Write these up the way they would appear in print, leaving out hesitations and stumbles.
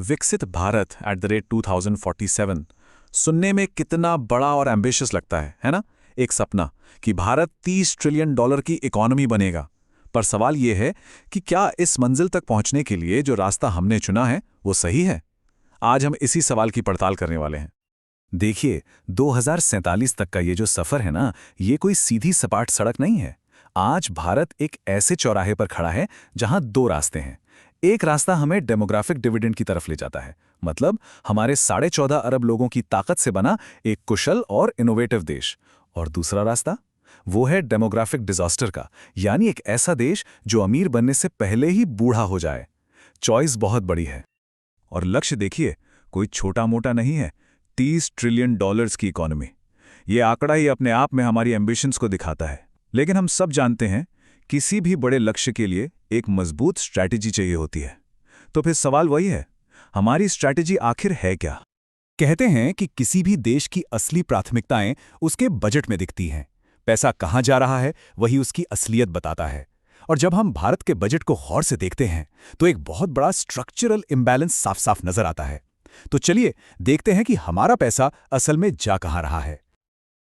विकसित भारत @2047 सुनने में कितना बड़ा और एम्बिशियस लगता है ना? एक सपना कि भारत $30 ट्रिलियन की इकोनॉमी बनेगा। पर सवाल यह है कि क्या इस मंजिल तक पहुंचने के लिए जो रास्ता हमने चुना है वो सही है? आज हम इसी सवाल की पड़ताल करने वाले हैं। देखिए, 2047 तक का ये जो सफर है ना, ये कोई सीधी सपाट सड़क नहीं है। आज भारत एक ऐसे चौराहे पर खड़ा है जहां दो रास्ते हैं। एक रास्ता हमें डेमोग्राफिक डिविडेंड की तरफ ले जाता है, मतलब हमारे 14.5 अरब लोगों की ताकत से बना एक कुशल और इनोवेटिव देश। और दूसरा रास्ता, वो है डेमोग्राफिक डिजास्टर का, यानी एक ऐसा देश जो अमीर बनने से पहले ही बूढ़ा हो जाए। चॉइस बहुत बड़ी है। और लक्ष्य देखिए, कोई छोटा मोटा नहीं है, $30 ट्रिलियन की इकोनॉमी। ये आंकड़ा ही अपने आप में हमारी एम्बिशंस को दिखाता है। लेकिन हम सब जानते हैं, किसी भी बड़े लक्ष्य के लिए एक मजबूत स्ट्रैटेजी चाहिए होती है। तो फिर सवाल वही है, हमारी स्ट्रैटेजी आखिर है क्या? कहते हैं कि किसी भी देश की असली प्राथमिकताएं उसके बजट में दिखती हैं। पैसा कहां जा रहा है वही उसकी असलियत बताता है। और जब हम भारत के बजट को गौर से देखते हैं तो एक बहुत बड़ा स्ट्रक्चरल इम्बैलेंस साफ साफ नजर आता है। तो चलिए देखते हैं कि हमारा पैसा असल में जा कहां रहा है।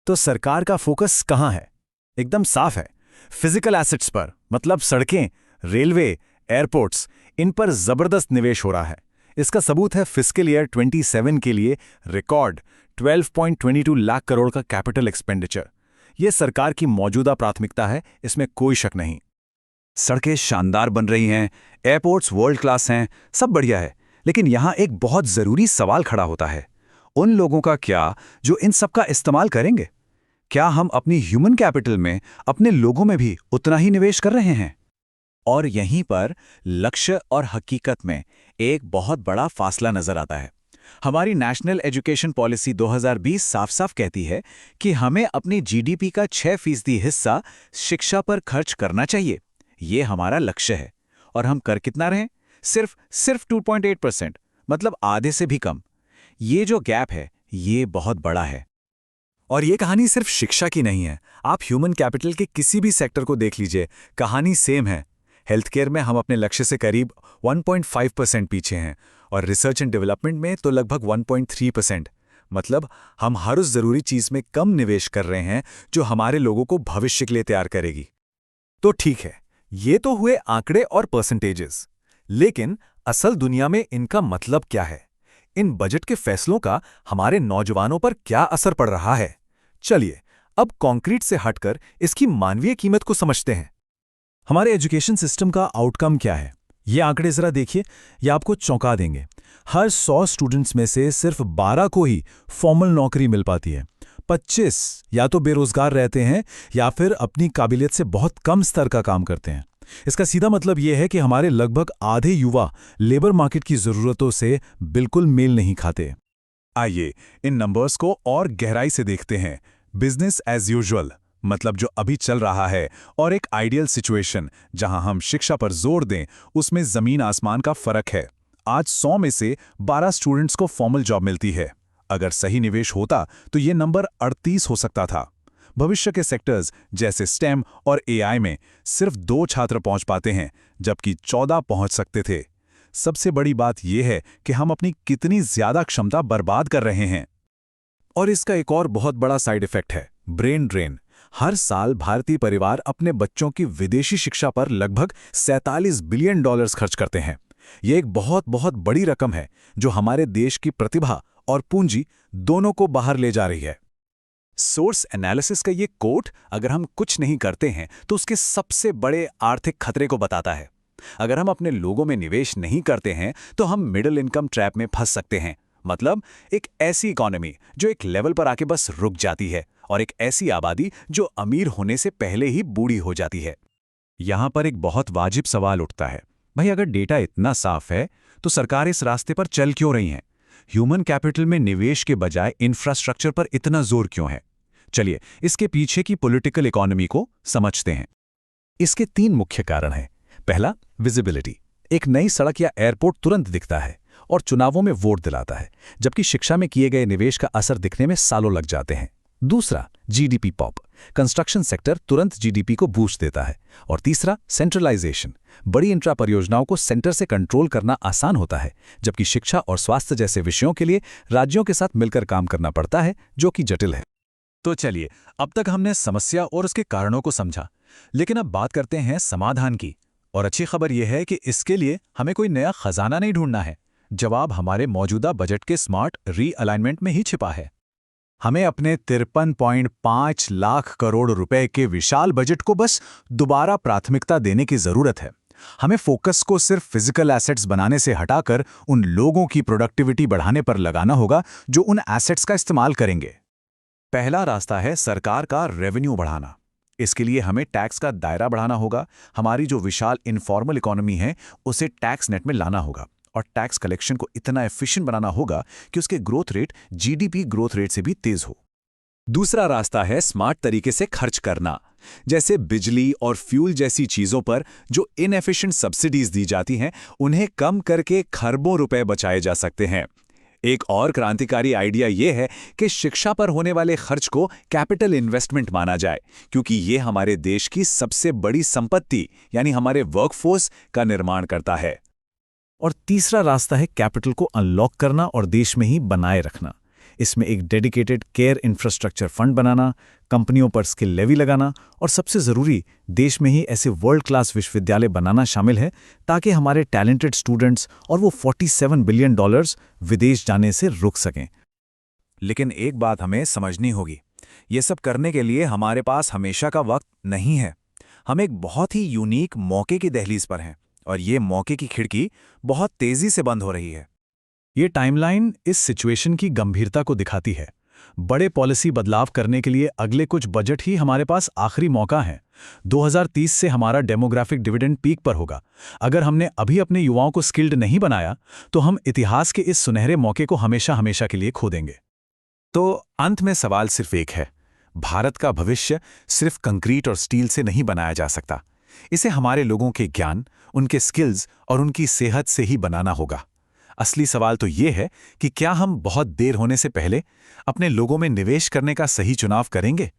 तो सरकार का फोकस कहां है? एकदम साफ है, फिजिकल एसेट्स पर, मतलब सड़कें, रेलवे, एयरपोर्ट्स, इन पर जबरदस्त निवेश हो रहा है। इसका सबूत है फिस्कल ईयर 27 के लिए रिकॉर्ड 12.22 लाख करोड़ का कैपिटल एक्सपेंडिचर। यह सरकार की मौजूदा प्राथमिकता है, इसमें कोई शक नहीं। सड़कें शानदार बन रही हैं, एयरपोर्ट्स वर्ल्ड क्लास हैं, सब बढ़िया है। लेकिन यहां एक बहुत जरूरी सवाल खड़ा होता है, उन लोगों का क्या जो इन सब का इस्तेमाल करेंगे? क्या हम अपनी ह्यूमन कैपिटल में, अपने लोगों में भी उतना ही निवेश कर रहे हैं? और यहीं पर लक्ष्य और हकीकत में एक बहुत बड़ा फासला नजर आता है। हमारी नेशनल एजुकेशन पॉलिसी 2020 साफ-साफ कहती है कि हमें अपनी जीडीपी का 6% हिस्सा शिक्षा पर खर्च करना चाहिए। ये हमारा लक्ष्य है। और हम कर कितना रहे? सिर्फ 2.8%, मतलब आधे से भी कम। ये जो गैप है, ये बहुत बड़ा है। और ये कहानी सिर्फ शिक्षा की नहीं है। आप ह्यूमन कैपिटल के किसी भी सेक्टर को देख लीजिए, कहानी सेम है। हेल्थ केयर में हम अपने लक्ष्य से करीब 1.5% पीछे हैं, और रिसर्च एंड डेवलपमेंट में तो लगभग 1.3%। मतलब हम हर उस जरूरी चीज में कम निवेश कर रहे हैं जो हमारे लोगों को भविष्य के लिए तैयार करेगी। तो ठीक है, ये तो हुए आंकड़े और परसेंटेजेस, लेकिन असल दुनिया में इनका मतलब क्या है? इन बजट के फैसलों का हमारे नौजवानों पर क्या असर पड़ रहा है? चलिए अब कॉन्क्रीट से हटकर इसकी मानवीय कीमत को समझते हैं। हमारे एजुकेशन सिस्टम का आउटकम क्या है? ये आंकड़े जरा देखिए, ये आपको चौंका देंगे। हर 100 स्टूडेंट्स में से सिर्फ 12 को ही फॉर्मल नौकरी मिल पाती है। 25 या तो बेरोजगार रहते हैं या फिर अपनी काबिलियत से बहुत कम स्तर का काम करते हैं। इसका सीधा मतलब यह है कि हमारे लगभग आधे युवा लेबर मार्केट की जरूरतों से बिल्कुल मेल नहीं खाते। आइए इन नंबर्स को और गहराई से देखते हैं। बिजनेस एज यूजुअल, मतलब जो अभी चल रहा है, और एक आइडियल सिचुएशन जहां हम शिक्षा पर जोर दें, उसमें जमीन आसमान का फर्क है। आज 100 में से 12 स्टूडेंट्स को फॉर्मल जॉब मिलती है। अगर सही निवेश होता तो ये नंबर 38 हो सकता था। भविष्य के सेक्टर्स जैसे स्टेम और एआई में सिर्फ 2 छात्र पहुंच पाते हैं, जबकि 14 पहुंच सकते थे। सबसे बड़ी बात यह है कि हम अपनी कितनी ज्यादा क्षमता बर्बाद कर रहे हैं। और इसका एक और बहुत बड़ा साइड इफेक्ट है, ब्रेन ड्रेन। हर साल भारतीय परिवार अपने बच्चों की विदेशी शिक्षा पर लगभग $47 बिलियन खर्च करते हैं। यह एक बहुत बहुत बड़ी रकम है जो हमारे देश की प्रतिभा और पूंजी दोनों को बाहर ले जा रही है। सोर्स एनालिसिस का ये कोट, अगर हम कुछ नहीं करते हैं तो उसके सबसे बड़े आर्थिक खतरे को बताता है। अगर हम अपने लोगों में निवेश नहीं करते हैं तो हम मिडिल इनकम ट्रैप में फंस सकते हैं। मतलब एक ऐसी इकोनॉमी जो एक लेवल पर आके बस रुक जाती है, और एक ऐसी आबादी जो अमीर होने से पहले ही बूढ़ी हो जाती है। यहां पर एक बहुत वाजिब सवाल उठता है, भाई अगर डेटा इतना साफ है तो सरकार इस रास्ते पर चल क्यों रही है? ह्यूमन कैपिटल में निवेश के बजाय इंफ्रास्ट्रक्चर पर इतना जोर क्यों है? चलिए इसके पीछे की पॉलिटिकल इकोनॉमी को समझते हैं। इसके 3 मुख्य कारण हैं। पहला, विजिबिलिटी। एक नई सड़क या एयरपोर्ट तुरंत दिखता है और चुनावों में वोट दिलाता है, जबकि शिक्षा में किए गए निवेश का असर दिखने में सालों लग जाते हैं। दूसरा, जीडीपी पॉप। कंस्ट्रक्शन सेक्टर तुरंत जीडीपी को बूस्ट देता है। और तीसरा, सेंट्रलाइजेशन। बड़ी इंफ्रा परियोजनाओं को सेंटर से कंट्रोल करना आसान होता है, जबकि शिक्षा और स्वास्थ्य जैसे विषयों के लिए राज्यों के साथ मिलकर काम करना पड़ता है, जो कि जटिल है। तो चलिए, अब तक हमने समस्या और उसके कारणों को समझा, लेकिन अब बात करते हैं समाधान की। और अच्छी खबर यह है कि इसके लिए हमें कोई नया खजाना नहीं ढूंढना है। जवाब हमारे मौजूदा बजट के स्मार्ट रीअलाइनमेंट में ही छिपा है। हमें अपने 53.5 लाख करोड़ रुपए के विशाल बजट को बस दोबारा प्राथमिकता देने की जरूरत है। हमें फोकस को सिर्फ फिजिकल एसेट्स बनाने से हटाकर उन लोगों की प्रोडक्टिविटी बढ़ाने पर लगाना होगा जो उन एसेट्स का इस्तेमाल करेंगे। पहला रास्ता है सरकार का रेवेन्यू बढ़ाना। इसके लिए हमें टैक्स का दायरा बढ़ाना होगा। हमारी जो विशाल इनफॉर्मल इकोनॉमी है उसे टैक्स नेट में लाना होगा और टैक्स कलेक्शन को इतना एफिशिएंट बनाना होगा कि उसके growth rate GDP growth rate से भी तेज हो। दूसरा रास्ता है स्मार्ट तरीके से खर्च करना, जैसे बिजली और फ्यूल जैसी चीजों पर जो इनएफिशिएंट सब्सिडीज दी जाती हैं, उन्हें कम करके खरबों रुपए बचाए जा सकते हैं। एक और क्रांतिकारी आइडिया यह है कि शिक्षा पर होने वाले खर्च को कैपिटल इन्वेस्टमेंट माना जाए, क्योंकि ये हमारे देश की सबसे बड़ी संपत्ति यानी हमारे वर्कफोर्स का निर्माण करता है। और तीसरा रास्ता है कैपिटल को अनलॉक करना और देश में ही बनाए रखना। इसमें एक डेडिकेटेड केयर इंफ्रास्ट्रक्चर फंड बनाना, कंपनियों पर स्किल लेवी लगाना और सबसे ज़रूरी, देश में ही ऐसे वर्ल्ड क्लास विश्वविद्यालय बनाना शामिल है ताकि हमारे टैलेंटेड स्टूडेंट्स और वो $47 बिलियन विदेश जाने से रुक सकें। लेकिन एक बात हमें समझनी होगी, ये सब करने के लिए हमारे पास हमेशा का वक्त नहीं है। हम एक बहुत ही यूनिक मौके की दहलीज पर हैं और ये मौके की खिड़की बहुत तेजी से बंद हो रही है। ये टाइमलाइन इस सिचुएशन की गंभीरता को दिखाती है। बड़े पॉलिसी बदलाव करने के लिए अगले कुछ बजट ही हमारे पास आखिरी मौका है। 2030 से हमारा डेमोग्राफिक डिविडेंड पीक पर होगा। अगर हमने अभी अपने युवाओं को स्किल्ड नहीं बनाया तो हम इतिहास के इस सुनहरे मौके को हमेशा हमेशा के लिए खो देंगे। तो अंत में सवाल सिर्फ एक है, भारत का भविष्य सिर्फ कंक्रीट और स्टील से नहीं बनाया जा सकता। इसे हमारे लोगों के ज्ञान, उनके स्किल्स और उनकी सेहत से ही बनाना होगा। असली सवाल तो ये है कि क्या हम बहुत देर होने से पहले अपने लोगों में निवेश करने का सही चुनाव करेंगे।